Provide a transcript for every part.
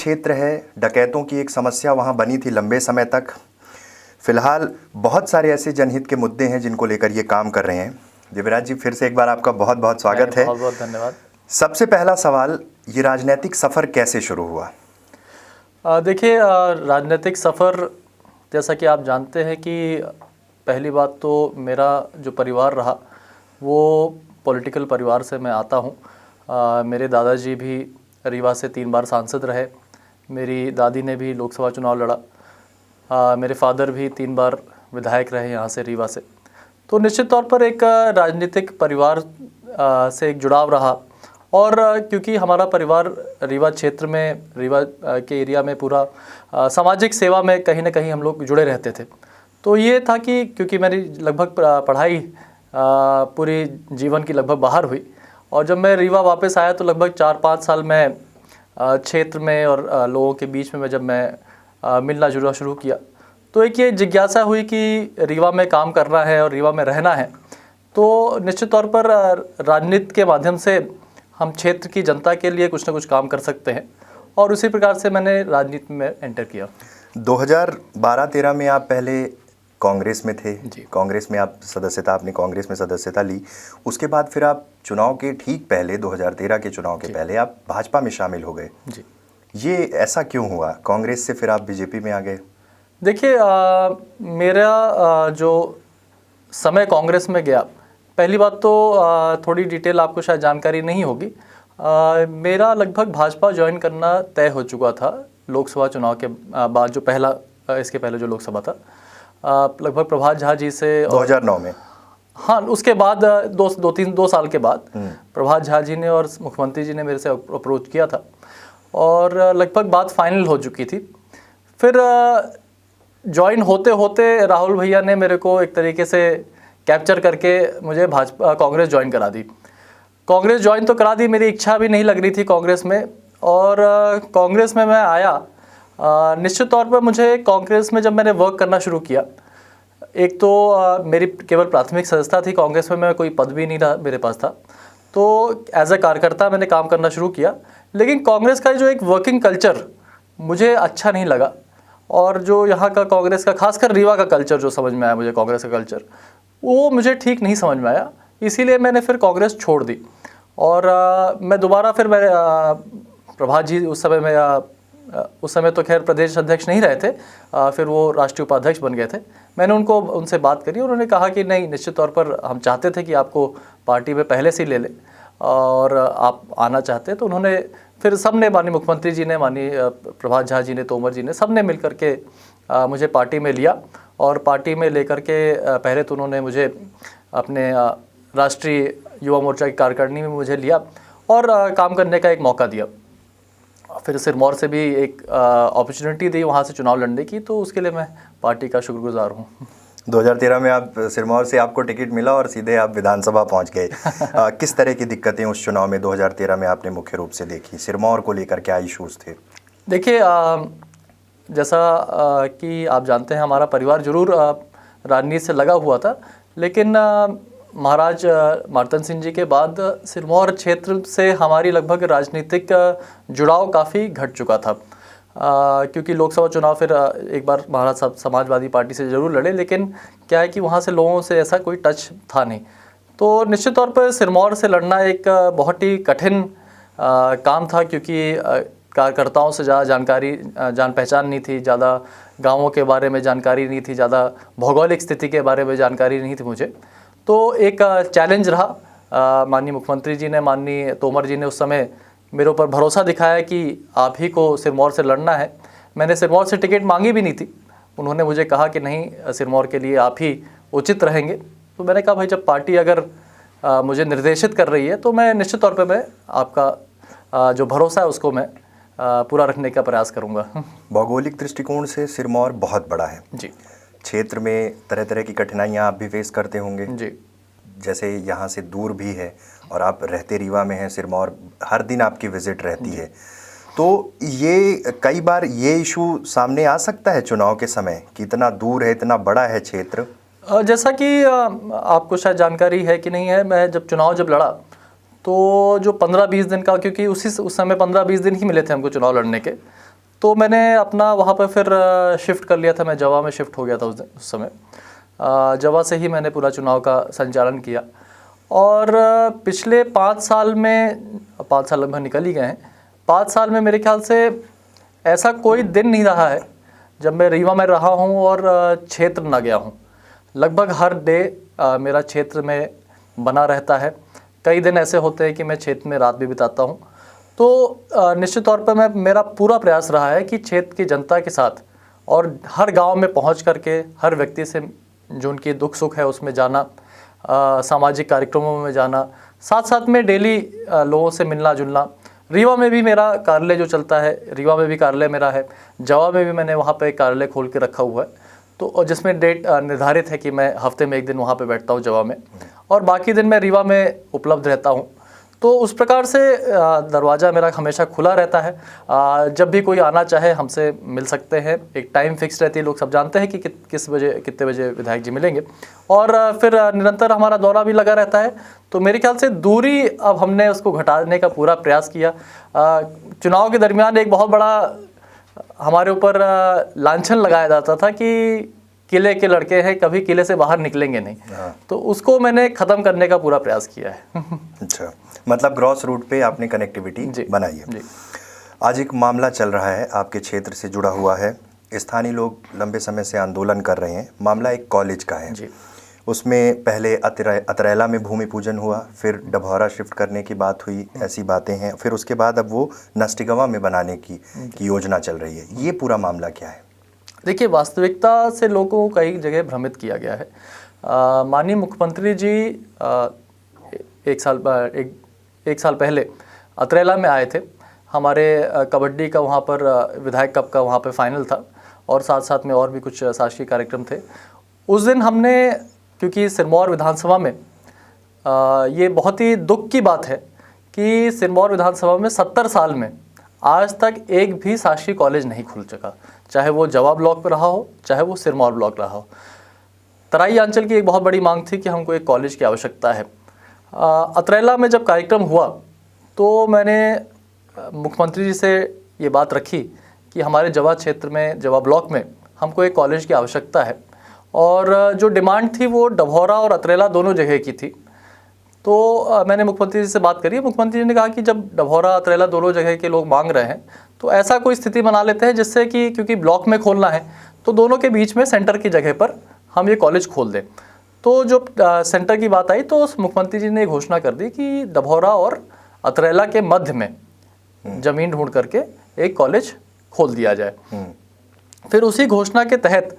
क्षेत्र है, डकैतों की एक समस्या वहाँ बनी थी लंबे समय तक। फिलहाल बहुत सारे ऐसे जनहित के मुद्दे हैं जिनको लेकर ये काम कर रहे हैं। दिव्यराज जी, फिर से एक बार आपका बहुत बहुत स्वागत है। बहुत बहुत धन्यवाद। सबसे पहला सवाल, ये राजनीतिक सफ़र कैसे शुरू हुआ? देखिए, राजनीतिक सफ़र जैसा कि आप जानते हैं कि पहली बात तो मेरा जो परिवार रहा वो पॉलिटिकल परिवार से मैं आता हूँ। मेरे दादाजी भी रीवा से 3 बार सांसद रहे। मेरी दादी ने भी लोकसभा चुनाव लड़ा। मेरे फादर भी 3 बार विधायक रहे यहाँ से, रीवा से। तो निश्चित तौर पर एक राजनीतिक परिवार से एक जुड़ाव रहा। और क्योंकि हमारा परिवार रीवा क्षेत्र में, रीवा के एरिया में पूरा सामाजिक सेवा में कहीं ना कहीं हम लोग जुड़े रहते थे, तो ये था कि क्योंकि मेरी लगभग पढ़ाई पूरी जीवन की लगभग बाहर हुई, और जब मैं रीवा वापस आया तो लगभग 4-5 साल में क्षेत्र में और लोगों के बीच में जब मैं मिलना जुलना शुरू किया, तो एक ये जिज्ञासा हुई कि रीवा में काम करना है और रीवा में रहना है, तो निश्चित तौर पर राजनीति के माध्यम से हम क्षेत्र की जनता के लिए कुछ ना कुछ काम कर सकते हैं, और उसी प्रकार से मैंने राजनीति में एंटर किया। 2012-13 में आप पहले कांग्रेस में थे जी। कांग्रेस में आपने कांग्रेस में सदस्यता ली। उसके बाद फिर आप चुनाव के ठीक पहले, 2013 के चुनाव के पहले आप भाजपा में शामिल हो गए। जी। ये ऐसा क्यों हुआ? कांग्रेस से फिर आप बीजेपी में आ गए। देखिए, मेरा जो समय कांग्रेस में गया, पहली बात तो थोड़ी डिटेल आपको शायद जानकारी नहीं होगी। मेरा लगभग भाजपा ज्वाइन करना तय हो चुका था लोकसभा चुनाव के बाद, जो पहला इसके पहले जो लोकसभा था, लगभग प्रभात झा जी से 2009 में। हाँ, उसके बाद 2 साल के बाद प्रभात झा जी ने और मुख्यमंत्री जी ने मेरे से अप्रोच किया था, और लगभग बात फाइनल हो चुकी थी। फिर ज्वाइन होते होते राहुल भैया ने मेरे को एक तरीके से कैप्चर करके मुझे कांग्रेस ज्वाइन करा दी। कांग्रेस ज्वाइन तो करा दी, मेरी इच्छा भी नहीं लग रही थी कांग्रेस में, और कांग्रेस में मैं आया। निश्चित तौर पर मुझे कांग्रेस में जब मैंने वर्क करना शुरू किया, एक तो मेरी केवल प्राथमिक सदस्यता थी कांग्रेस में, मैं कोई पद भी नहीं था मेरे पास था, तो एज ए कार्यकर्ता मैंने काम करना शुरू किया। लेकिन कांग्रेस का जो एक वर्किंग कल्चर मुझे अच्छा नहीं लगा, और जो यहाँ का कांग्रेस का, खासकर रीवा का कल्चर जो समझ में आया मुझे, कांग्रेस का कल्चर वो मुझे ठीक नहीं समझ में आया। इसीलिए मैंने फिर कांग्रेस छोड़ दी, और मैं दोबारा फिर मैं प्रभात जी उस समय तो खैर प्रदेश अध्यक्ष नहीं रहे थे, फिर वो राष्ट्रीय उपाध्यक्ष बन गए थे। मैंने उनसे बात करी, उन्होंने कहा कि नहीं, निश्चित तौर पर हम चाहते थे कि आपको पार्टी में पहले से ही ले लें, और आप आना चाहते हैं। तो उन्होंने फिर सबने, माननीय मुख्यमंत्री जी ने, माननीय प्रभात झा जी ने, तोमर जी ने, सब ने मिल करके मुझे पार्टी में लिया, और पार्टी में लेकर के पहले तो उन्होंने मुझे अपने राष्ट्रीय युवा मोर्चा की कार्यकारिणी में मुझे लिया और काम करने का एक मौका दिया। फिर सिरमौर से भी एक अपॉर्चुनिटी दी वहाँ से चुनाव लड़ने की, तो उसके लिए मैं पार्टी का शुक्रगुजार हूँ। 2013 में आप सिरमौर से आपको टिकट मिला और सीधे आप विधानसभा पहुँच गए। किस तरह की दिक्कतें उस चुनाव में 2013 में आपने मुख्य रूप से देखी? सिरमौर को लेकर क्या इशूज़ थे? देखिए, जैसा कि आप जानते हैं, हमारा परिवार जरूर राजनीति से लगा हुआ था, लेकिन महाराज मार्तन सिंह जी के बाद सिरमौर क्षेत्र से हमारी लगभग राजनीतिक जुड़ाव काफ़ी घट चुका था, क्योंकि लोकसभा चुनाव फिर एक बार महाराज साहब समाजवादी पार्टी से ज़रूर लड़े, लेकिन क्या है कि वहाँ से लोगों से ऐसा कोई टच था नहीं। तो निश्चित तौर पर सिरमौर से लड़ना एक बहुत ही कठिन काम था, क्योंकि कार्यकर्ताओं से ज़्यादा जान पहचान नहीं थी, ज़्यादा गाँवों के बारे में जानकारी नहीं थी, ज़्यादा भौगोलिक स्थिति के बारे में जानकारी नहीं थी मुझे। तो एक चैलेंज रहा। माननीय मुख्यमंत्री जी ने, माननीय तोमर जी ने उस समय मेरे ऊपर भरोसा दिखाया कि आप ही को सिरमौर से लड़ना है। मैंने सिरमौर से टिकट मांगी भी नहीं थी, उन्होंने मुझे कहा कि नहीं, सिरमौर के लिए आप ही उचित रहेंगे। तो मैंने कहा भाई, जब पार्टी अगर मुझे निर्देशित कर रही है तो मैं निश्चित तौर पे मैं आपका जो भरोसा है उसको मैं पूरा रखने का प्रयास करूँगा। भौगोलिक दृष्टिकोण से सिरमौर बहुत बड़ा है जी। क्षेत्र में तरह तरह की कठिनाइयाँ आप भी फेस करते होंगे जी। जैसे यहाँ से दूर भी है और आप रहते रीवा में हैं, सिरमौर हर दिन आपकी विजिट रहती है, तो ये कई बार ये इशू सामने आ सकता है चुनाव के समय कि इतना दूर है, इतना बड़ा है क्षेत्र। जैसा कि आपको शायद जानकारी है कि नहीं है, मैं जब चुनाव लड़ा तो जो 15-20 दिन का, क्योंकि उस समय 15-20 दिन ही मिले थे हमको चुनाव लड़ने के, तो मैंने अपना वहाँ पर फिर शिफ्ट कर लिया था। मैं जवा में शिफ्ट हो गया था उस समय। जवा से ही मैंने पूरा चुनाव का संचालन किया। और पिछले 5 साल में, 5 साल लगभग निकल ही गए हैं, 5 साल में मेरे ख्याल से ऐसा कोई दिन नहीं रहा है जब मैं रीवा में रहा हूँ और क्षेत्र ना गया हूँ। लगभग हर डे मेरा क्षेत्र में बना रहता है। कई दिन ऐसे होते हैं कि मैं क्षेत्र में रात भी बिताता हूँ। तो निश्चित तौर पर मेरा पूरा प्रयास रहा है कि क्षेत्र की जनता के साथ और हर गांव में पहुंच करके हर व्यक्ति से जो उनकी दुख सुख है उसमें जाना, सामाजिक कार्यक्रमों में जाना, साथ साथ में डेली लोगों से मिलना जुलना। रीवा में भी मेरा कार्यालय जो चलता है, रीवा में भी कार्यालय मेरा है, जवा में भी मैंने वहाँ पे एक कार्यालय खोल के रखा हुआ है, तो जिसमें डेट निर्धारित है कि मैं हफ्ते में 1 दिन वहाँ पे बैठता हूँ जवा में, और बाकी दिन मैं रीवा में उपलब्ध रहता हूँ। तो उस प्रकार से दरवाज़ा मेरा हमेशा खुला रहता है। जब भी कोई आना चाहे हमसे मिल सकते हैं। एक टाइम फिक्स रहती है, लोग सब जानते हैं कि किस बजे कितने बजे विधायक जी मिलेंगे, और फिर निरंतर हमारा दौरा भी लगा रहता है। तो मेरे ख्याल से दूरी अब हमने उसको घटाने का पूरा प्रयास किया। चुनाव के दरमियान एक बहुत बड़ा हमारे ऊपर लांछन लगाया जाता था कि किले के लड़के हैं, कभी किले से बाहर निकलेंगे नहीं। तो उसको मैंने ख़त्म करने का पूरा प्रयास किया है। अच्छा, मतलब ग्रॉस रूट पे आपने कनेक्टिविटी बनाई है। जी। आज एक मामला चल रहा है आपके क्षेत्र से जुड़ा हुआ है। स्थानीय लोग लंबे समय से आंदोलन कर रहे हैं। मामला एक कॉलेज का है। जी। उसमें पहले अतरैला में भूमि पूजन हुआ, फिर डभौरा शिफ्ट करने की बात हुई, ऐसी बातें हैं। फिर उसके बाद अब वो नष्टिगवा में बनाने की योजना चल रही है। ये पूरा मामला क्या है? देखिए, वास्तविकता से लोगों को कई जगह भ्रमित किया गया है। माननीय मुख्यमंत्री जी एक साल पहले अतरैला में आए थे। हमारे कबड्डी का वहाँ पर विधायक कप का वहाँ पर फाइनल था, और साथ साथ में और भी कुछ शासकीय कार्यक्रम थे। उस दिन हमने, क्योंकि सिरमौर विधानसभा में ये बहुत ही दुख की बात है कि सिरमौर विधानसभा में 70 साल में आज तक एक भी शासकीय कॉलेज नहीं खुल चुका, चाहे वो जवा ब्लॉक पर रहा हो, चाहे वो सिरमौर ब्लॉक रहा हो। तराई अंचल की एक बहुत बड़ी मांग थी कि हमको एक कॉलेज की आवश्यकता है। अतरैला में जब कार्यक्रम हुआ तो मैंने मुख्यमंत्री जी से ये बात रखी कि हमारे जवा क्षेत्र में, जवा ब्लॉक में हमको एक कॉलेज की आवश्यकता है, और जो डिमांड थी वो डभौरा और अतरैला दोनों जगह की थी। तो मैंने मुख्यमंत्री जी से बात करी। मुख्यमंत्री जी ने कहा कि जब डभौरा अतरैला दोनों जगह के लोग मांग रहे हैं तो ऐसा कोई स्थिति बना लेते हैं जिससे कि, क्योंकि ब्लॉक में खोलना है तो दोनों के बीच में सेंटर की जगह पर हम ये कॉलेज खोल दें। तो जो सेंटर की बात आई तो मुख्यमंत्री जी ने घोषणा कर दी कि डभौरा और अतरैला के मध्य में ज़मीन ढूंढ करके एक कॉलेज खोल दिया जाए। फिर उसी घोषणा के तहत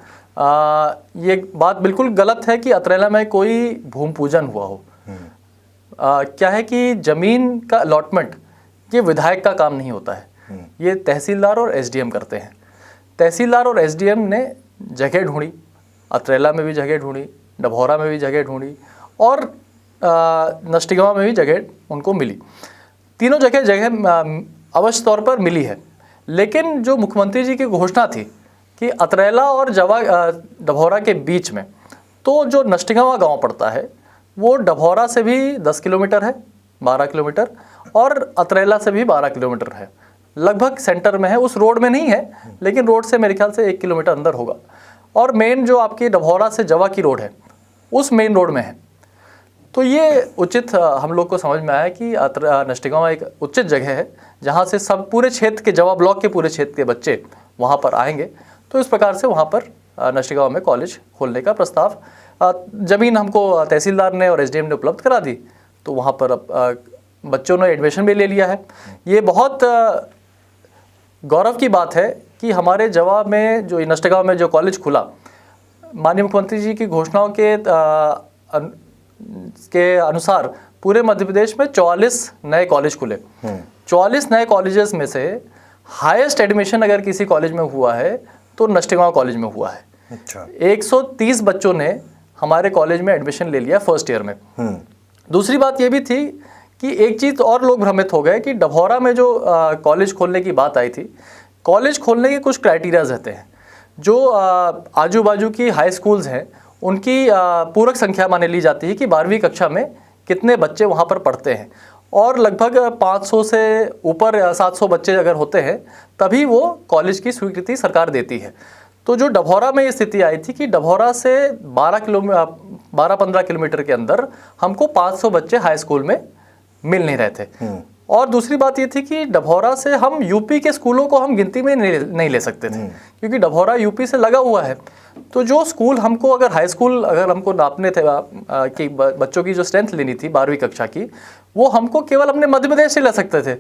ये बात बिल्कुल गलत है कि अतरैला में कोई भूमि पूजन हुआ हो। क्या है कि ज़मीन का अलॉटमेंट ये विधायक का काम नहीं होता है, ये तहसीलदार और एसडीएम करते हैं। तहसीलदार और एसडीएम ने जगह ढूंढी, अतरैला में भी जगह ढूंढी, डभौरा में भी जगह ढूंढी, और नष्टिगवा में भी जगह उनको मिली। तीनों जगह अवश्य तौर पर मिली है। लेकिन जो मुख्यमंत्री जी की घोषणा थी कि अतरैला और डभौरा के बीच में, तो जो नष्टिगवा गांव पड़ता है वो डभौरा से भी 10 किलोमीटर है, 12 किलोमीटर, और अतरैला से भी 12 किलोमीटर है। लगभग सेंटर में है, उस रोड में नहीं है, लेकिन रोड से मेरे ख्याल से 1 किलोमीटर अंदर होगा। और मेन जो आपकी डभौरा से जवा की रोड है उस मेन रोड में है। तो ये उचित हम लोग को समझ में आया कि नष्टिगवा एक उचित जगह है जहाँ से सब पूरे क्षेत्र के, जवा ब्लॉक के पूरे क्षेत्र के बच्चे वहाँ पर आएंगे। तो इस प्रकार से वहाँ पर नष्टिगवा में कॉलेज खोलने का प्रस्ताव, ज़मीन हमको तहसीलदार ने और एसडीएम ने उपलब्ध करा दी, तो वहाँ पर बच्चों ने एडमिशन भी ले लिया है। ये बहुत गौरव की बात है कि हमारे जवा में जो नष्टिगवा में जो कॉलेज खुला, माननीय मुख्यमंत्री जी की घोषणाओं के अनुसार पूरे मध्य प्रदेश में 44 नए कॉलेज खुले। 44 नए कॉलेजेस में से हाईएस्ट एडमिशन अगर किसी कॉलेज में हुआ है तो नष्टिगवा कॉलेज में हुआ है। अच्छा। 130 बच्चों ने हमारे कॉलेज में एडमिशन ले लिया फर्स्ट ईयर में। दूसरी बात ये भी थी कि एक चीज़ और लोग भ्रमित हो गए कि डभौरा में जो कॉलेज खोलने की बात आई थी, कॉलेज खोलने के कुछ क्राइटेरियाज रहते हैं। जो आजू बाजू की हाई स्कूल्स हैं उनकी पूरक संख्या माने ली जाती है कि 12वीं कक्षा में कितने बच्चे वहाँ पर पढ़ते हैं, और लगभग 500 से ऊपर 700 बच्चे अगर होते हैं तभी वो कॉलेज की स्वीकृति सरकार देती है। तो जो डभौरा में ये स्थिति आई थी कि डभौरा से 12-15 किलोमीटर के अंदर हमको 500 बच्चे हाई स्कूल में मिल नहीं रहे थे। और दूसरी बात ये थी कि डभौरा से हम यूपी के स्कूलों को हम गिनती में नहीं ले सकते थे, क्योंकि डभौरा यूपी से लगा हुआ है। तो जो स्कूल हमको अगर हाई स्कूल अगर हमको नापने थे कि बच्चों की जो स्ट्रेंथ लेनी थी 12वीं कक्षा की, वो हमको केवल अपने मध्य प्रदेश से ले सकते थे।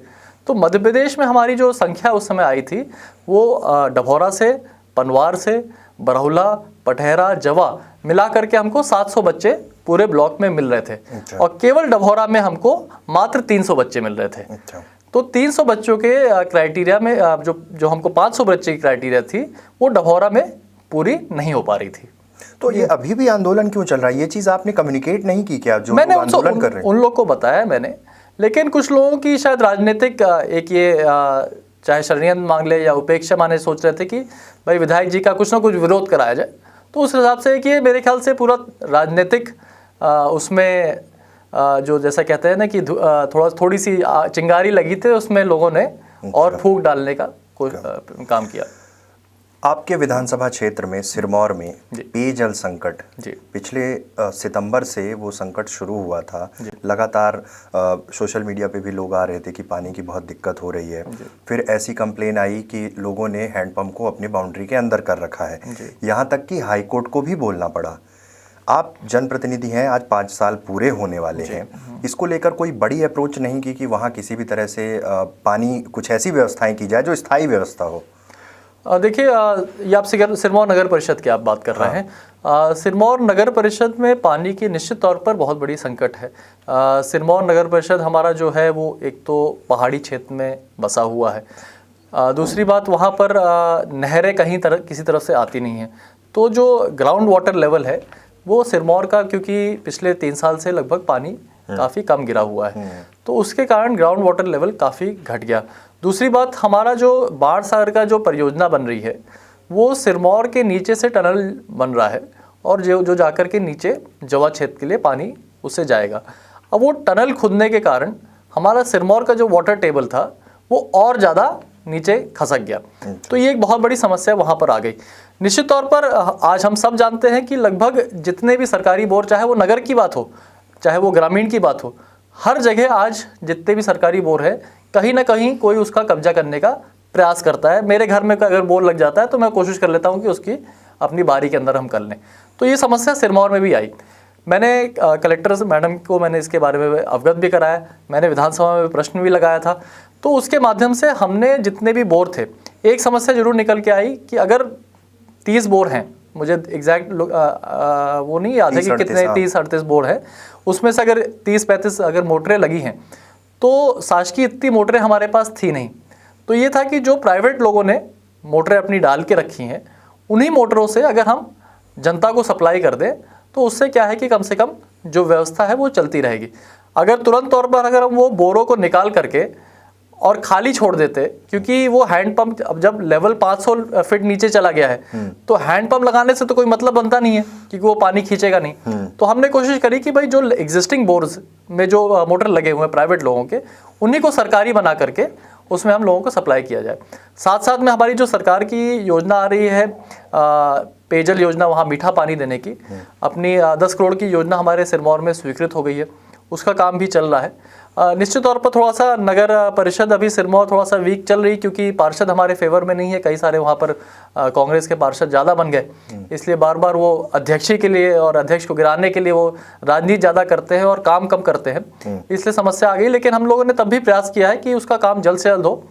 तो मध्य प्रदेश में हमारी जो संख्या उस समय आई थी वो डभौरा से, पनवार से, बरौला, पटहरा, जवा मिला करके हमको 700 बच्चे पूरे ब्लॉक में मिल रहे थे। अच्छा। और केवल डभौरा में हमको मात्र 300 बच्चे मिल रहे थे। अच्छा। तो 300 बच्चों के क्राइटेरिया में जो हमको 500 बच्चे की क्राइटेरिया थी वो डभौरा में पूरी नहीं हो पा रही थी। तो ये अभी भी आंदोलन क्यों चल रहा है? ये चीज़ आपने कम्युनिकेट नहीं की क्या जो मैंने लोग आंदोलन कर रहे हैं? उन लोग को बताया मैंने, लेकिन कुछ लोगों की शायद राजनीतिक एक ये चाहे षड्यंत्र मांग ले या उपेक्षा माने सोच रहे थे कि भाई विधायक जी का कुछ ना कुछ विरोध कराया जाए। तो उस हिसाब से कि मेरे ख्याल से पूरा राजनीतिक उसमें जो जैसा कहते हैं ना कि थोड़ी सी चिंगारी लगी थी उसमें लोगों ने और फूंक डालने का कोई काम किया। आपके विधानसभा क्षेत्र में सिरमौर में पेयजल संकट पिछले सितंबर से वो संकट शुरू हुआ था। लगातार सोशल मीडिया पे भी लोग आ रहे थे कि पानी की बहुत दिक्कत हो रही है। फिर ऐसी कंप्लेन आई कि लोगों ने हैंडपंप को अपनी बाउंड्री के अंदर कर रखा है, यहाँ तक कि हाई कोर्ट को भी बोलना पड़ा। आप जनप्रतिनिधि हैं, आज 5 साल पूरे होने वाले हैं, इसको लेकर कोई बड़ी अप्रोच नहीं की कि वहाँ किसी भी तरह से पानी कुछ ऐसी व्यवस्थाएं की जाए जो स्थायी व्यवस्था हो? देखिए, ये आप सिरमौर नगर परिषद की आप बात कर रहे हैं। सिरमौर नगर परिषद में पानी की निश्चित तौर पर बहुत बड़ी संकट है। सिरमौर नगर परिषद हमारा जो है वो एक तो पहाड़ी क्षेत्र में बसा हुआ है। दूसरी बात, वहाँ पर नहरें किसी तरफ से आती नहीं हैं। तो जो ग्राउंड वाटर लेवल है वो सिरमौर का, क्योंकि पिछले 3 साल से लगभग पानी काफ़ी कम गिरा हुआ है, तो उसके कारण ग्राउंड वाटर लेवल काफ़ी घट गया। दूसरी बात, हमारा जो बाढ़ सागर का जो परियोजना बन रही है वो सिरमौर के नीचे से टनल बन रहा है और जो जाकर के नीचे जवा क्षेत्र के लिए पानी उससे जाएगा। अब वो टनल खुदने के कारण हमारा सिरमौर का जो वाटर टेबल था वो और ज़्यादा नीचे खसक गया। तो ये एक बहुत बड़ी समस्या वहाँ पर आ गई। निश्चित तौर पर आज हम सब जानते हैं कि लगभग जितने भी सरकारी बोर, चाहे वो नगर की बात हो चाहे वो ग्रामीण की बात हो, हर जगह आज जितने भी सरकारी बोर है कहीं ना कहीं कोई उसका कब्जा करने का प्रयास करता है। मेरे घर में अगर बोर लग जाता है तो मैं कोशिश कर लेता हूँ कि उसकी अपनी बारी के अंदर हम कर लें। तो ये समस्या सिरमौर में भी आई। मैंने कलेक्टर मैडम को मैंने इसके बारे में अवगत भी कराया, मैंने विधानसभा में प्रश्न भी लगाया था। तो उसके माध्यम से हमने जितने भी बोर थे, एक समस्या जरूर निकल के आई कि अगर 30 बोर हैं, मुझे एग्जैक्ट वो नहीं याद है कि कितने 30-38 बोर है, उसमें से अगर 30-35 अगर मोटरें लगी हैं तो शासकीय इतनी मोटरें हमारे पास थी नहीं। तो ये था कि जो प्राइवेट लोगों ने मोटरें अपनी डाल के रखी हैं, उन्हीं मोटरों से अगर हम जनता को सप्लाई कर दें तो उससे क्या है कि कम से कम जो व्यवस्था है वो चलती रहेगी। अगर तुरंत तौर पर अगर हम वो बोरों को निकाल करके और खाली छोड़ देते, क्योंकि वो हैंडपंप अब जब लेवल 500 फीट नीचे चला गया है तो हैंडपंप लगाने से तो कोई मतलब बनता नहीं है क्योंकि वो पानी खींचेगा नहीं। तो हमने कोशिश करी कि भाई जो एग्जिस्टिंग बोर्स में जो मोटर लगे हुए हैं प्राइवेट लोगों के, उन्हीं को सरकारी बना करके उसमें हम लोगों को सप्लाई किया जाए। साथ साथ में हमारी जो सरकार की योजना आ रही है पेयजल योजना, वहाँ मीठा पानी देने की, अपनी 10 करोड़ की योजना हमारे सिरमौर में स्वीकृत हो गई है, उसका काम भी चल रहा है। निश्चित तौर पर थोड़ा सा नगर परिषद अभी सिरमौर थोड़ा सा वीक चल रही, क्योंकि पार्षद हमारे फेवर में नहीं है। कई सारे वहाँ पर कांग्रेस के पार्षद ज़्यादा बन गए, इसलिए बार बार वो अध्यक्ष के लिए और अध्यक्ष को गिराने के लिए वो राजनीति ज़्यादा करते हैं और काम कम करते हैं, इसलिए समस्या आ गई। लेकिन हम लोगों ने तब भी प्रयास किया है कि उसका काम जल्द से जल्द हो,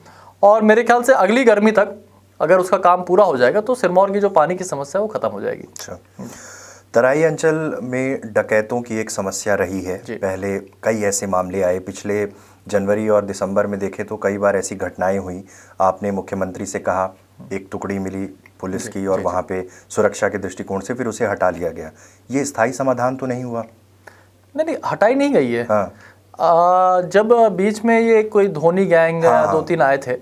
और मेरे ख्याल से अगली गर्मी तक अगर उसका काम पूरा हो जाएगा तो सिरमौर की जो पानी की समस्या है वो खत्म हो जाएगी। अच्छा, तराई अंचल में डकैतों की एक समस्या रही है। पहले कई ऐसे मामले आए, पिछले जनवरी और दिसंबर में देखें तो कई बार ऐसी घटनाएं हुई। आपने मुख्यमंत्री से कहा, एक टुकड़ी मिली पुलिस की और वहाँ पे सुरक्षा के दृष्टिकोण से फिर उसे हटा लिया गया। ये स्थायी समाधान तो नहीं हुआ? नहीं, हटाई नहीं गई है। हाँ। जब बीच में ये कोई धोनी गैंग 2-3 आए थे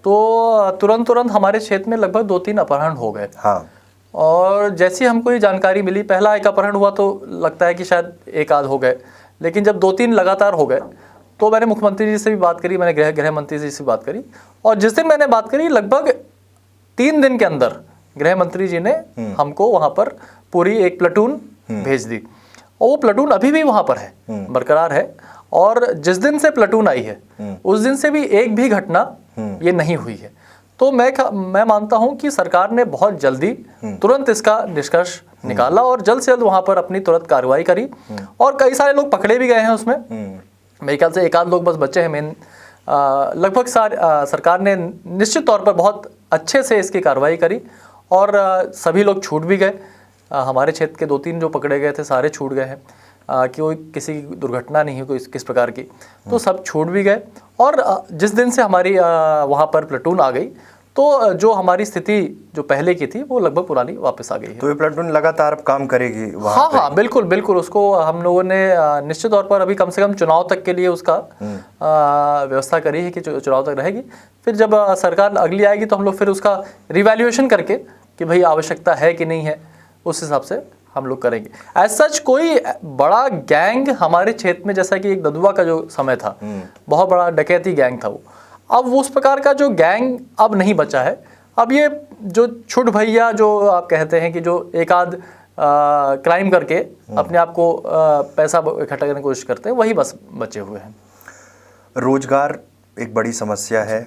तो तुरंत हमारे क्षेत्र में लगभग 2-3 अपहरण हो गए। हाँ। और जैसी हमको ये जानकारी मिली, पहला एक अपहरण हुआ तो लगता है कि शायद एक आध हो गए, लेकिन जब 2-3 लगातार हो गए तो मैंने मुख्यमंत्री जी से भी बात करी, मैंने गृह मंत्री जी से बात करी, और जिस दिन मैंने बात करी लगभग 3 दिन के अंदर गृह मंत्री जी ने हमको वहाँ पर पूरी एक प्लेटून भेज दी, और वो प्लेटून अभी भी वहाँ पर है, बरकरार है। और जिस दिन से प्लेटून आई है उस दिन से भी एक भी घटना ये नहीं हुई है। तो मैं मानता हूं कि सरकार ने बहुत जल्दी तुरंत इसका निष्कर्ष निकाला और जल्द से जल्द वहां पर अपनी तुरंत कार्रवाई करी, और कई सारे लोग पकड़े भी गए हैं उसमें। मेरे ख्याल से 1 आध लोग बस बचे हैं मेन। लगभग सरकार ने निश्चित तौर पर बहुत अच्छे से इसकी कार्रवाई करी, और सभी लोग छूट भी गए। हमारे क्षेत्र के 2-3 जो पकड़े गए थे सारे छूट गए हैं, कि कोई किसी की दुर्घटना नहीं हुई कोई किस प्रकार की, तो सब छूट भी गए। और जिस दिन से हमारी वहाँ पर प्लेटून आ गई, तो जो हमारी स्थिति जो पहले की थी वो लगभग पुरानी वापस आ गई है। तो ये प्लेटून लगातार अब काम करेगी वहाँ हाँ पे? हाँ, बिल्कुल बिल्कुल। उसको हम लोगों ने निश्चित तौर पर अभी कम से कम चुनाव तक के लिए उसका व्यवस्था करी है कि चुनाव तक रहेगी। फिर जब सरकार अगली आएगी तो हम लोग फिर उसका रिवैल्यूएशन करके कि भाई आवश्यकता है कि नहीं है, उस हिसाब से हम लोग करेंगे। एज सच कोई बड़ा गैंग हमारे क्षेत्र में, जैसा कि एक ददुआ का जो समय था, बहुत बड़ा डकैती गैंग था वो, अब उस प्रकार का जो गैंग अब नहीं बचा है। अब ये जो छुट भैया जो आप कहते हैं कि जो एक आध क्राइम करके अपने आप को पैसा इकट्ठा करने की कोशिश करते हैं, वही बस बचे हुए हैं। रोजगार एक बड़ी समस्या है।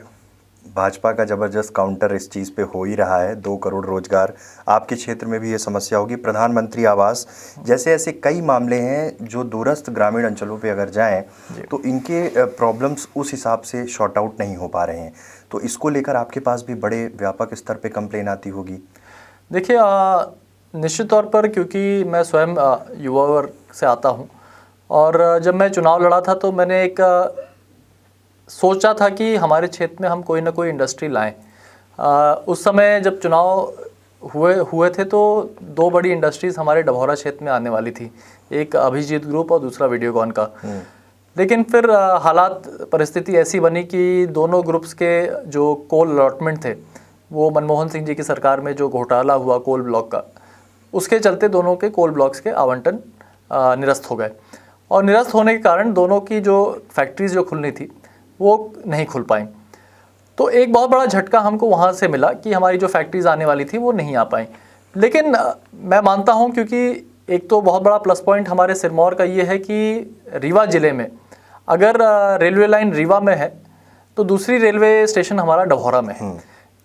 भाजपा का जबरदस्त काउंटर इस चीज़ पे हो ही रहा है। 2 करोड़ रोजगार, आपके क्षेत्र में भी ये समस्या होगी। प्रधानमंत्री आवास जैसे ऐसे कई मामले हैं जो दूरस्थ ग्रामीण अंचलों पे अगर जाएं तो इनके प्रॉब्लम्स उस हिसाब से शॉर्ट आउट नहीं हो पा रहे हैं। तो इसको लेकर आपके पास भी बड़े व्यापक स्तर पे कंप्लेन आती होगी। देखिए, निश्चित तौर पर क्योंकि मैं स्वयं युवा वर्ग से आता हूँ, और जब मैं चुनाव लड़ा था तो मैंने एक सोचा था कि हमारे क्षेत्र में हम कोई ना कोई इंडस्ट्री लाएं। उस समय जब चुनाव हुए थे तो 2 बड़ी इंडस्ट्रीज़ हमारे डभौरा क्षेत्र में आने वाली थी, एक अभिजीत ग्रुप और दूसरा वीडियोकॉन का। लेकिन फिर हालात परिस्थिति ऐसी बनी कि दोनों ग्रुप्स के जो कोल अलॉटमेंट थे, वो मनमोहन सिंह जी की सरकार में जो घोटाला हुआ कोल ब्लॉक का, उसके चलते दोनों के कोल ब्लॉक्स के आवंटन निरस्त हो गए, और निरस्त होने के कारण दोनों की जो फैक्ट्रीज जो खुलनी थी वो नहीं खुल पाई। तो एक बहुत बड़ा झटका हमको वहाँ से मिला कि हमारी जो फैक्ट्रीज आने वाली थी वो नहीं आ पाई। लेकिन मैं मानता हूँ, क्योंकि एक तो बहुत बड़ा प्लस पॉइंट हमारे सिरमौर का ये है कि रीवा ज़िले में अगर रेलवे लाइन रीवा में है तो दूसरी रेलवे स्टेशन हमारा डभौरा में है।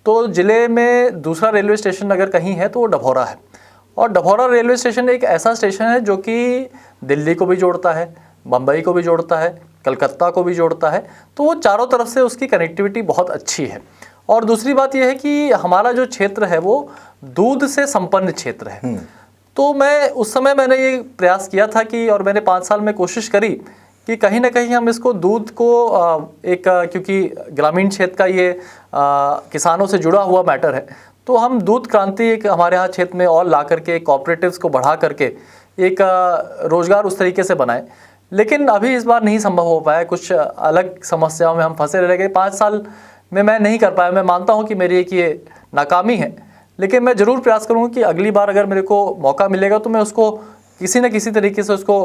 तो ज़िले में दूसरा रेलवे स्टेशन अगर कहीं है तो वो डभौरा है, और डभौरा रेलवे स्टेशन एक ऐसा स्टेशन है जो कि दिल्ली को भी जोड़ता है, बम्बई को भी जोड़ता है, कलकत्ता को भी जोड़ता है। तो वो चारों तरफ से उसकी कनेक्टिविटी बहुत अच्छी है। और दूसरी बात यह है कि हमारा जो क्षेत्र है वो दूध से संपन्न क्षेत्र है। तो मैं उस समय मैंने ये प्रयास किया था कि, और मैंने 5 साल में कोशिश करी कि कहीं ना कहीं हम इसको दूध को क्योंकि ग्रामीण क्षेत्र का ये किसानों से जुड़ा हुआ मैटर है, तो हम दूध क्रांति एक हमारे यहाँ क्षेत्र में और ला करके कॉपरेटिव्स को बढ़ा करके एक रोज़गार उस तरीके से बनाए। लेकिन अभी इस बार नहीं संभव हो पाया, कुछ अलग समस्याओं में हम फंसे रह गए। 5 साल में मैं नहीं कर पाया। मैं मानता हूँ कि मेरी एक ये नाकामी है, लेकिन मैं ज़रूर प्रयास करूँगा कि अगली बार अगर मेरे को मौका मिलेगा तो मैं उसको किसी न किसी तरीके से उसको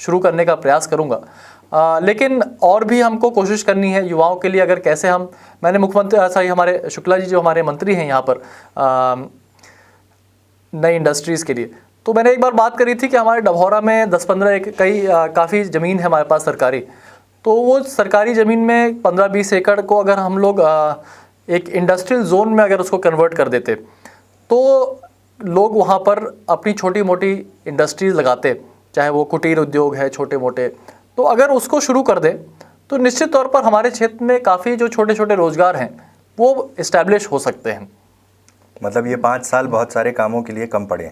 शुरू करने का प्रयास करूँगा। लेकिन और भी हमको कोशिश करनी है युवाओं के लिए। अगर कैसे मैंने मुख्यमंत्री हमारे शुक्ला जी जो हमारे मंत्री हैं यहाँ पर नई इंडस्ट्रीज़ के लिए, तो मैंने एक बार बात करी थी कि हमारे डभौरा में 10-15 काफ़ी ज़मीन है हमारे पास सरकारी। तो वो सरकारी ज़मीन में 15-20 एकड़ को अगर हम लोग एक इंडस्ट्रियल जोन में अगर उसको कन्वर्ट कर देते तो लोग वहाँ पर अपनी छोटी मोटी इंडस्ट्रीज़ लगाते, चाहे वो कुटीर उद्योग है छोटे मोटे। तो अगर उसको शुरू कर दें तो निश्चित तौर पर हमारे क्षेत्र में काफ़ी जो छोटे छोटे रोज़गार हैं वो इस्टेब्लिश हो सकते हैं। मतलब ये 5 साल बहुत सारे कामों के लिए कम पड़े?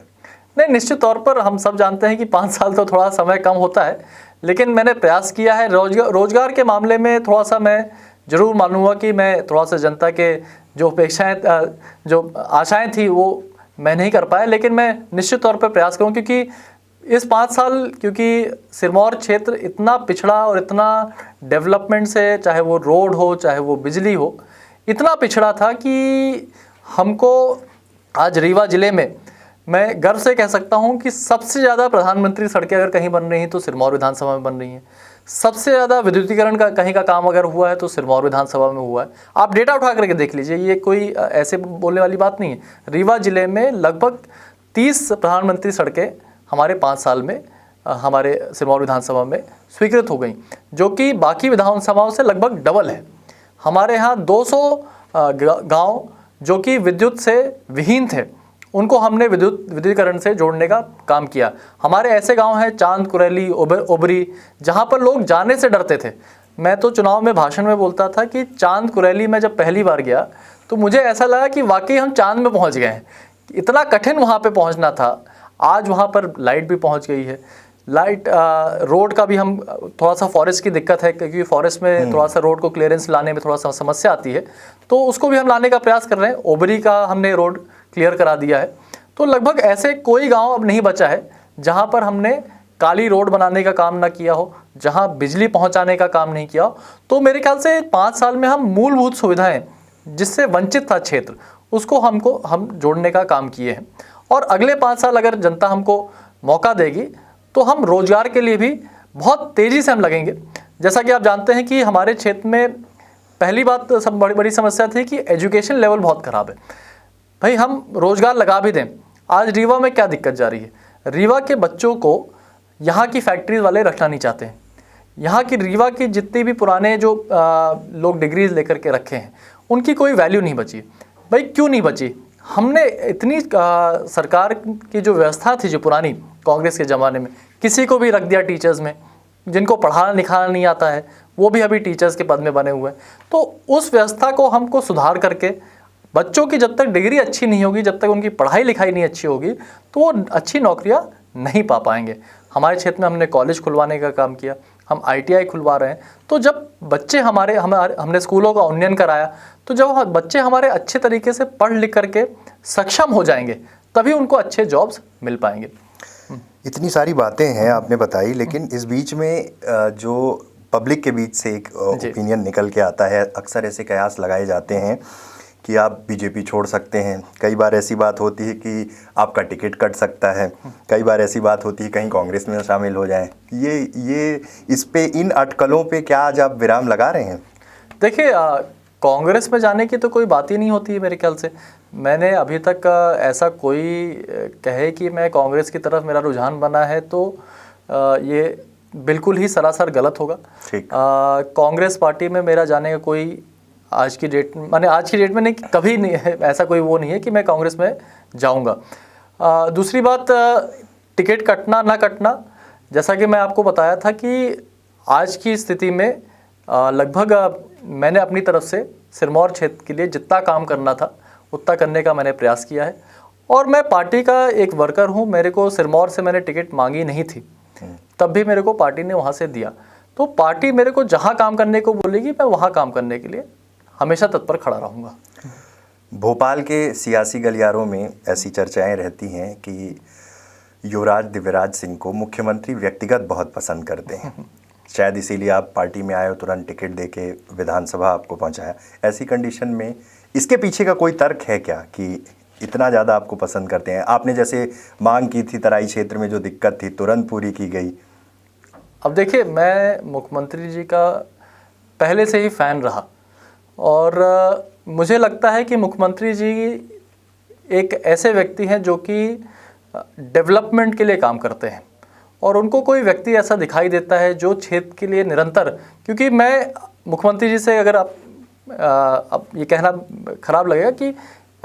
नहीं, निश्चित तौर पर हम सब जानते हैं कि 5 साल तो थोड़ा समय कम होता है, लेकिन मैंने प्रयास किया है। रोजगार के मामले में थोड़ा सा मैं ज़रूर मानूंगा कि मैं थोड़ा सा जनता के जो अपेक्षाएं जो आशाएं थी वो मैं नहीं कर पाया, लेकिन मैं निश्चित तौर पर प्रयास करूँ। क्योंकि इस 5 साल क्योंकि सिरमौर क्षेत्र इतना पिछड़ा और इतना डेवलपमेंट से, चाहे वो रोड हो चाहे वो बिजली हो, इतना पिछड़ा था कि हमको आज रीवा ज़िले में मैं गर्व से कह सकता हूं कि सबसे ज़्यादा प्रधानमंत्री सड़कें अगर कहीं बन रही हैं तो सिरमौर विधानसभा में बन रही हैं। सबसे ज़्यादा विद्युतीकरण का कहीं का काम अगर हुआ है तो सिरमौर विधानसभा में हुआ है। आप डेटा उठा करके देख लीजिए, ये कोई ऐसे बोलने वाली बात नहीं है। रीवा जिले में लगभग 30 प्रधानमंत्री सड़कें हमारे 5 साल में हमारे सिरमौर विधानसभा में स्वीकृत हो गई, जो कि बाकी विधानसभाओं से लगभग डबल है। हमारे यहाँ 200 गांव जो कि विद्युत से विहीन थे, उनको हमने विद्युतीकरण से जोड़ने का काम किया। हमारे ऐसे गांव हैं चांद कुरैली, ओबरी, जहां पर लोग जाने से डरते थे। मैं तो चुनाव में भाषण में बोलता था कि चांद कुरैली में जब पहली बार गया तो मुझे ऐसा लगा कि वाकई हम चांद में पहुंच गए हैं, इतना कठिन वहां पे पहुंचना था। आज वहां पर लाइट भी पहुंच गई है। लाइट रोड का भी हम थोड़ा सा फॉरेस्ट की दिक्कत है, क्योंकि फॉरेस्ट में थोड़ा सा रोड को क्लियरेंस लाने में थोड़ा सा समस्या आती है, तो उसको भी हम लाने का प्रयास कर रहे हैं। ओबरी का हमने रोड क्लियर करा दिया है। तो लगभग ऐसे कोई गांव अब नहीं बचा है जहां पर हमने काली रोड बनाने का काम ना किया हो, जहां बिजली पहुंचाने का काम नहीं किया हो। तो मेरे ख्याल से 5 साल में हम मूलभूत सुविधाएं जिससे वंचित था क्षेत्र, उसको हम जोड़ने का काम किए हैं। और अगले 5 साल अगर जनता हमको मौका देगी तो हम रोजगार के लिए भी बहुत तेज़ी से हम लगेंगे। जैसा कि आप जानते हैं कि हमारे क्षेत्र में पहली बात तो सब बड़ी समस्या थी कि एजुकेशन लेवल बहुत ख़राब है। भाई हम रोजगार लगा भी दें, आज रीवा में क्या दिक्कत जा रही है, रीवा के बच्चों को यहाँ की फैक्ट्रीज वाले रखना नहीं चाहते हैं। यहाँ की रीवा की जितनी भी पुराने जो लोग डिग्रीज लेकर के रखे हैं, उनकी कोई वैल्यू नहीं बची। भाई क्यों नहीं बची? हमने इतनी सरकार की जो व्यवस्था थी जो पुरानी कांग्रेस के ज़माने में, किसी को भी रख दिया टीचर्स में, जिनको पढ़ाना लिखाना नहीं आता है वो भी अभी टीचर्स के पद में बने हुए हैं। तो उस व्यवस्था को हमको सुधार करके बच्चों की जब तक डिग्री अच्छी नहीं होगी, जब तक उनकी पढ़ाई लिखाई नहीं अच्छी होगी, तो वो अच्छी नौकरियां नहीं पा पाएंगे। हमारे क्षेत्र में हमने कॉलेज खुलवाने का काम किया, हम ITI खुलवा रहे हैं। तो जब बच्चे हमने स्कूलों का उन्नयन कराया, तो जब बच्चे हमारे अच्छे तरीके से पढ़ लिख करके सक्षम हो जाएंगे, तभी उनको अच्छे जॉब्स मिल पाएंगे। इतनी सारी बातें हैं आपने बताई, लेकिन इस बीच में जो पब्लिक के बीच से एक ओपिनियन निकल के आता है, अक्सर ऐसे कयास लगाए जाते हैं कि आप बीजेपी छोड़ सकते हैं। कई बार ऐसी बात होती है कि आपका टिकट कट सकता है, कई बार ऐसी बात होती है कहीं कांग्रेस में शामिल हो जाएं। ये इस पे, इन अटकलों पे क्या आज आप विराम लगा रहे हैं? देखिए, कांग्रेस में जाने की तो कोई बात ही नहीं होती है मेरे ख्याल से। मैंने अभी तक ऐसा कोई कहे कि मैं कांग्रेस की तरफ मेरा रुझान बना है तो ये बिल्कुल ही सरासर गलत होगा। कांग्रेस पार्टी में मेरा जाने का कोई आज की डेट में नहीं, कभी नहीं है, ऐसा कोई वो नहीं है कि मैं कांग्रेस में जाऊंगा। दूसरी बात, टिकट कटना ना कटना, जैसा कि मैं आपको बताया था कि आज की स्थिति में लगभग मैंने अपनी तरफ से सिरमौर क्षेत्र के लिए जितना काम करना था उतना करने का मैंने प्रयास किया है। और मैं पार्टी का एक वर्कर हूँ, मेरे को सिरमौर से मैंने टिकट मांगी नहीं थी, तब भी मेरे को पार्टी ने वहाँ से दिया। तो पार्टी मेरे को जहाँ काम करने को बोलेगी मैं वहाँ काम करने के लिए हमेशा तत्पर खड़ा रहूँगा। भोपाल के सियासी गलियारों में ऐसी चर्चाएं रहती हैं कि युवराज दिव्यराज सिंह को मुख्यमंत्री व्यक्तिगत बहुत पसंद करते हैं, शायद इसीलिए आप पार्टी में आए हो, तुरंत टिकट देके विधानसभा आपको पहुंचाया। ऐसी कंडीशन में इसके पीछे का कोई तर्क है क्या कि इतना ज़्यादा आपको पसंद करते हैं? आपने जैसे मांग की थी तराई क्षेत्र में जो दिक्कत थी तुरंत पूरी की गई। अब देखिए, मैं मुख्यमंत्री जी का पहले से ही फ़ैन रहा और मुझे लगता है कि मुख्यमंत्री जी एक ऐसे व्यक्ति हैं जो कि डेवलपमेंट के लिए काम करते हैं और उनको कोई व्यक्ति ऐसा दिखाई देता है जो क्षेत्र के लिए निरंतर, क्योंकि मैं मुख्यमंत्री जी से, अगर अब ये कहना ख़राब लगेगा कि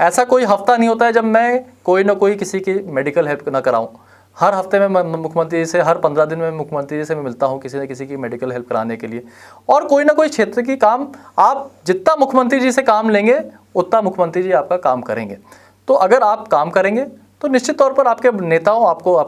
ऐसा कोई हफ्ता नहीं होता है जब मैं कोई ना कोई किसी की मेडिकल हेल्प ना कराऊं। हर हफ्ते में मैं मुख्यमंत्री जी से, हर 15 दिन में मुख्यमंत्री जी से मैं मिलता हूं किसी न किसी की मेडिकल हेल्प कराने के लिए। और कोई ना कोई क्षेत्र की काम, आप जितना मुख्यमंत्री जी से काम लेंगे उतना मुख्यमंत्री जी आपका काम करेंगे। तो अगर आप काम करेंगे तो निश्चित तौर पर आपके नेताओं आपको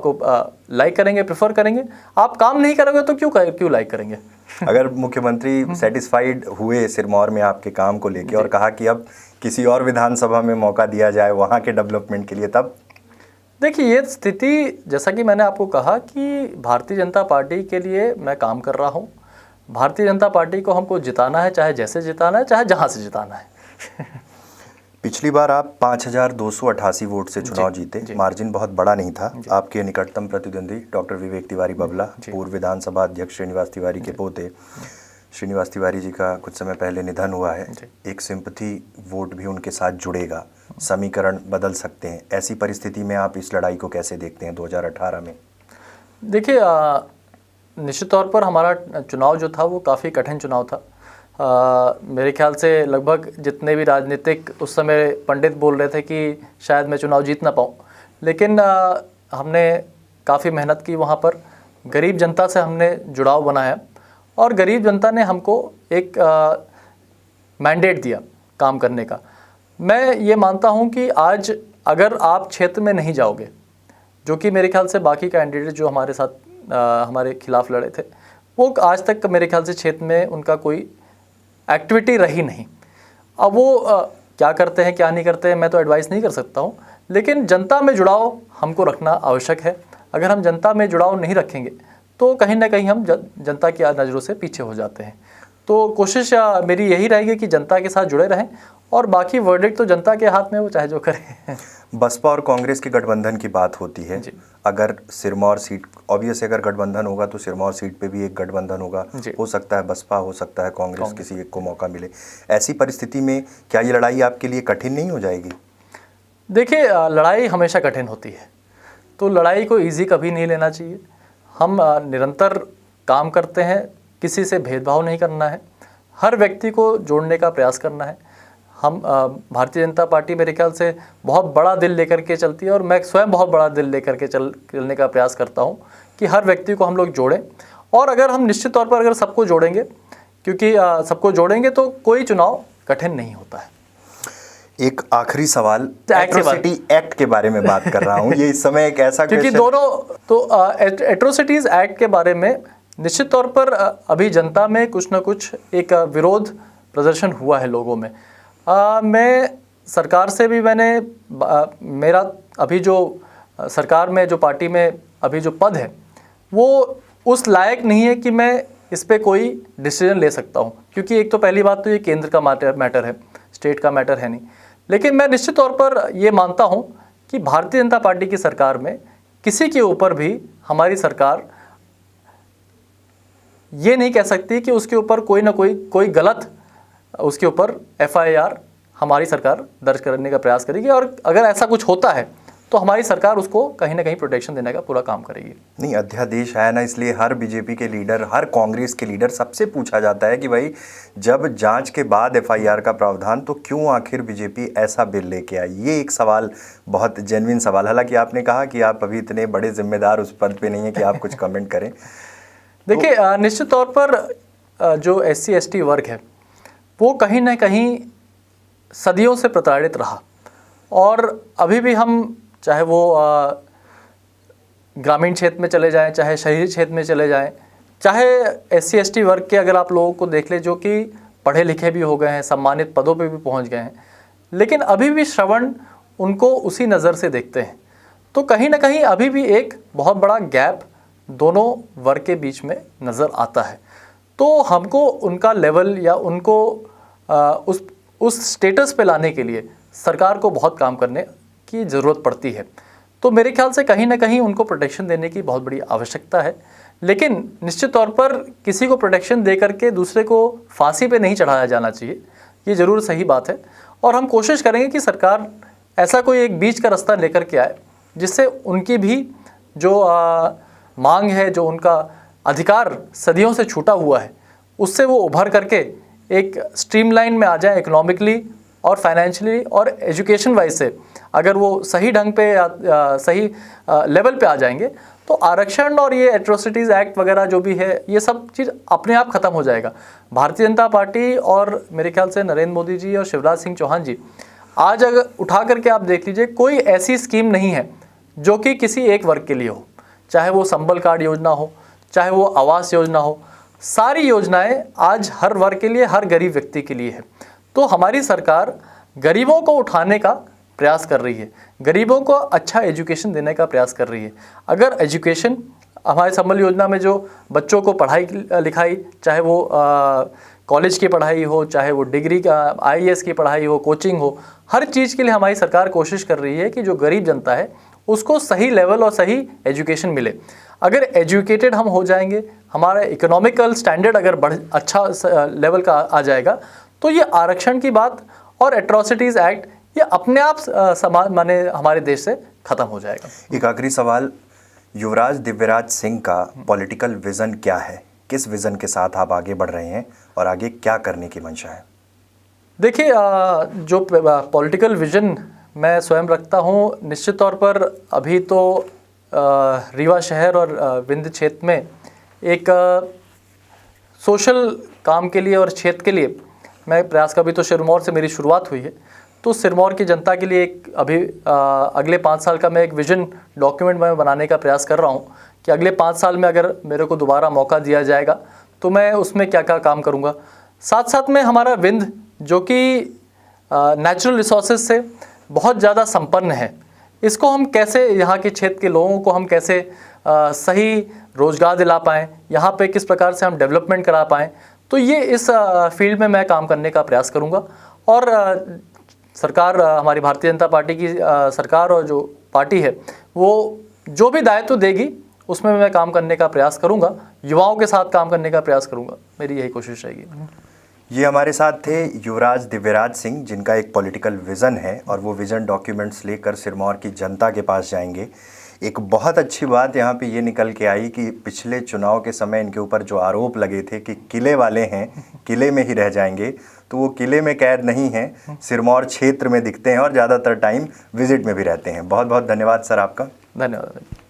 लाइक करेंगे, प्रेफर करेंगे। आप काम नहीं करोगे तो क्यों लाइक करेंगे? अगर मुख्यमंत्री सेटिस्फाइड हुए सिरमौर में आपके काम को लेके और कहा कि अब किसी और विधानसभा में मौका दिया जाए वहाँ के डेवलपमेंट के लिए, तब? देखिए, ये स्थिति, जैसा कि मैंने आपको कहा कि भारतीय जनता पार्टी के लिए मैं काम कर रहा हूँ। भारतीय जनता पार्टी को हमको जिताना है, चाहे जैसे जिताना है, चाहे जहाँ से जिताना है। पिछली बार आप 5,288 वोट से चुनाव जीते, मार्जिन बहुत बड़ा नहीं था। आपके निकटतम प्रतिद्वंदी डॉक्टर विवेक तिवारी बबला, पूर्व विधानसभा अध्यक्ष श्रीनिवास तिवारी के पोते श्रीनिवास तिवारी जी का कुछ समय पहले निधन हुआ है। एक सिंपैथी वोट भी उनके साथ जुड़ेगा, समीकरण बदल सकते हैं। ऐसी परिस्थिति में आप इस लड़ाई को कैसे देखते हैं 2018 में? देखिए, निश्चित तौर पर हमारा चुनाव जो था वो काफ़ी कठिन चुनाव था। मेरे ख्याल से लगभग जितने भी राजनीतिक उस समय पंडित बोल रहे थे कि शायद मैं चुनाव जीत ना पाऊँ, लेकिन हमने काफ़ी मेहनत की वहाँ पर। गरीब जनता से हमने जुड़ाव बनाया और गरीब जनता ने हमको एक मैंडेट दिया काम करने का। मैं ये मानता हूँ कि आज अगर आप क्षेत्र में नहीं जाओगे, जो कि मेरे ख्याल से बाकी कैंडिडेट जो हमारे साथ हमारे खिलाफ लड़े थे, वो आज तक मेरे ख्याल से क्षेत्र में उनका कोई एक्टिविटी रही नहीं। अब वो क्या करते हैं क्या नहीं करते हैं मैं तो एडवाइस नहीं कर सकता हूँ, लेकिन जनता में जुड़ाव हमको रखना आवश्यक है। अगर हम जनता में जुड़ाव नहीं रखेंगे तो कहीं ना कहीं हम जनता की नज़रों से पीछे हो जाते हैं। तो कोशिश मेरी यही रहेगी कि जनता के साथ जुड़े रहें और बाकी वर्डिक्ट तो जनता के हाथ में, वो चाहे जो करे। बसपा और कांग्रेस के गठबंधन की बात होती है। अगर सिरमौर सीट, ऑब्वियस अगर गठबंधन होगा तो सिरमौर सीट पे भी एक गठबंधन होगा, हो सकता है बसपा, हो सकता है कांग्रेस, किसी एक को मौका मिले। ऐसी परिस्थिति में क्या ये लड़ाई आपके लिए कठिन नहीं हो जाएगी? देखिए, लड़ाई हमेशा कठिन होती है, तो लड़ाई को ईजी कभी नहीं लेना चाहिए। हम निरंतर काम करते हैं, किसी से भेदभाव नहीं करना है, हर व्यक्ति को जोड़ने का प्रयास करना है। हम भारतीय जनता पार्टी मेरे ख्याल से बहुत बड़ा दिल लेकर के चलती है और मैं स्वयं बहुत बड़ा दिल लेकर के चलने का प्रयास करता हूं कि हर व्यक्ति को हम लोग जोड़ें। और अगर हम निश्चित तौर पर अगर सबको जोड़ेंगे, क्योंकि सबको जोड़ेंगे तो कोई चुनाव कठिन नहीं होता है। एक आखिरी सवाल, एट्रोसिटी एक्ट के बारे में बात कर रहा हूं। ये इस समय एक ऐसा क्योंकि दोनों तो एट्रोसिटीज़ एक्ट के बारे में निश्चित तौर पर अभी जनता में कुछ ना कुछ एक विरोध प्रदर्शन हुआ है लोगों में। मैं सरकार से भी मेरा अभी जो सरकार में जो पार्टी में अभी जो पद है वो उस लायक नहीं है कि मैं इस पे कोई डिसीजन ले सकता हूँ, क्योंकि एक तो पहली बात तो ये केंद्र का मैटर है, स्टेट का मैटर है नहीं। लेकिन मैं निश्चित तौर पर ये मानता हूँ कि भारतीय जनता पार्टी की सरकार में किसी के ऊपर भी हमारी सरकार ये नहीं कह सकती कि उसके ऊपर कोई ना कोई गलत उसके ऊपर FIR हमारी सरकार दर्ज करने का प्रयास करेगी, और अगर ऐसा कुछ होता है तो हमारी सरकार उसको कहीं ना कहीं प्रोटेक्शन देने का पूरा काम करेगी। नहीं, अध्यादेश है ना, इसलिए हर बीजेपी के लीडर, हर कांग्रेस के लीडर, सबसे पूछा जाता है कि भाई जब जांच के बाद FIR का प्रावधान, तो क्यों आखिर बीजेपी ऐसा बिल लेके आई? ये एक सवाल, बहुत जेन्युइन सवाल। हालांकि आपने कहा कि आप अभी इतने बड़े जिम्मेदार उस पद पे नहीं है कि आप कुछ कमेंट करें। देखिए, निश्चित तौर पर जो SC ST वर्ग है वो कहीं ना कहीं सदियों से प्रताड़ित रहा, और अभी भी हम चाहे वो ग्रामीण क्षेत्र में चले जाएं, चाहे शहरी क्षेत्र में चले जाएं, चाहे SC ST वर्ग के अगर आप लोगों को देख ले जो कि पढ़े लिखे भी हो गए हैं, सम्मानित पदों पे भी पहुंच गए हैं, लेकिन अभी भी श्रवण उनको उसी नज़र से देखते हैं। तो कहीं ना कहीं अभी भी एक बहुत बड़ा गैप दोनों वर्ग के बीच में नज़र आता है। तो हमको उनका लेवल या उनको उस स्टेटस पे लाने के लिए सरकार को बहुत काम करने की ज़रूरत पड़ती है। तो मेरे ख्याल से कहीं ना कहीं उनको प्रोटेक्शन देने की बहुत बड़ी आवश्यकता है, लेकिन निश्चित तौर पर किसी को प्रोटेक्शन दे करके दूसरे को फांसी पे नहीं चढ़ाया जाना चाहिए, ये ज़रूर सही बात है। और हम कोशिश करेंगे कि सरकार ऐसा कोई एक बीच का रास्ता लेकर के आए जिससे उनकी भी जो मांग है, जो उनका अधिकार सदियों से छूटा हुआ है, उससे वो उभर करके एक स्ट्रीमलाइन में आ जाए इकोनॉमिकली और फाइनेंशियली और एजुकेशन वाइज से। अगर वो सही ढंग पे सही लेवल पे आ जाएंगे तो आरक्षण और ये एट्रोसिटीज़ एक्ट वगैरह जो भी है, ये सब चीज़ अपने आप ख़त्म हो जाएगा। भारतीय जनता पार्टी और मेरे ख्याल से नरेंद्र मोदी जी और शिवराज सिंह चौहान जी, आज अगर उठा करके आप देख लीजिए, कोई ऐसी स्कीम नहीं है जो कि किसी एक वर्ग के लिए हो, चाहे वो संबल कार्ड योजना हो, चाहे वो आवास योजना हो, सारी योजनाएं आज हर वर्ग के लिए, हर गरीब व्यक्ति के लिए है। तो हमारी सरकार गरीबों को उठाने का प्रयास कर रही है, गरीबों को अच्छा एजुकेशन देने का प्रयास कर रही है। अगर एजुकेशन हमारे संबल योजना में जो बच्चों को पढ़ाई लिखाई, चाहे वो कॉलेज की पढ़ाई हो, चाहे वो डिग्री का IAS की पढ़ाई हो, कोचिंग हो, हर चीज़ के लिए हमारी सरकार कोशिश कर रही है कि जो गरीब जनता है उसको सही लेवल और सही एजुकेशन मिले। अगर एजुकेटेड हम हो जाएंगे, हमारा इकोनॉमिकल स्टैंडर्ड अगर अच्छा लेवल का आ जाएगा, तो ये आरक्षण की बात और एट्रोसिटीज़ एक्ट ये अपने आप समाज माने हमारे देश से ख़त्म हो जाएगा। एक आखिरी सवाल, युवराज दिव्यराज सिंह का पॉलिटिकल विज़न क्या है? किस विज़न के साथ आप आगे बढ़ रहे हैं और आगे क्या करने की मंशा है? देखिए, जो पॉलिटिकल विज़न मैं स्वयं रखता हूँ, निश्चित तौर पर अभी तो रीवा शहर और विंध्य क्षेत्र में एक सोशल काम के लिए और क्षेत्र के लिए मैं प्रयास का, भी तो सिरमौर से मेरी शुरुआत हुई है, तो सिरमौर की जनता के लिए एक अभी अगले 5 साल का मैं एक विज़न डॉक्यूमेंट मैं बनाने का प्रयास कर रहा हूँ कि अगले 5 साल में अगर मेरे को दोबारा मौका दिया जाएगा तो मैं उसमें क्या क्या काम करूँगा। साथ साथ में हमारा विंध्य जो कि नेचुरल रिसोर्सेज से बहुत ज़्यादा संपन्न है, इसको हम कैसे, यहाँ के क्षेत्र के लोगों को हम कैसे सही रोज़गार दिला पाएँ, यहाँ पे किस प्रकार से हम डेवलपमेंट करा पाएँ, तो ये इस फील्ड में मैं काम करने का प्रयास करूँगा। और सरकार, हमारी भारतीय जनता पार्टी की सरकार और जो पार्टी है वो जो भी दायित्व देगी उसमें मैं काम करने का प्रयास करूँगा, युवाओं के साथ काम करने का प्रयास करूँगा, मेरी यही कोशिश रहेगी। ये हमारे साथ थे युवराज दिव्यराज सिंह, जिनका एक पॉलिटिकल विज़न है और वो विज़न डॉक्यूमेंट्स लेकर सिरमौर की जनता के पास जाएंगे। एक बहुत अच्छी बात यहाँ पे ये निकल के आई कि पिछले चुनाव के समय इनके ऊपर जो आरोप लगे थे कि किले वाले हैं, किले में ही रह जाएंगे, तो वो किले में कैद नहीं हैं, सिरमौर क्षेत्र में दिखते हैं और ज़्यादातर टाइम विजिट में भी रहते हैं। बहुत बहुत धन्यवाद सर आपका। धन्यवाद।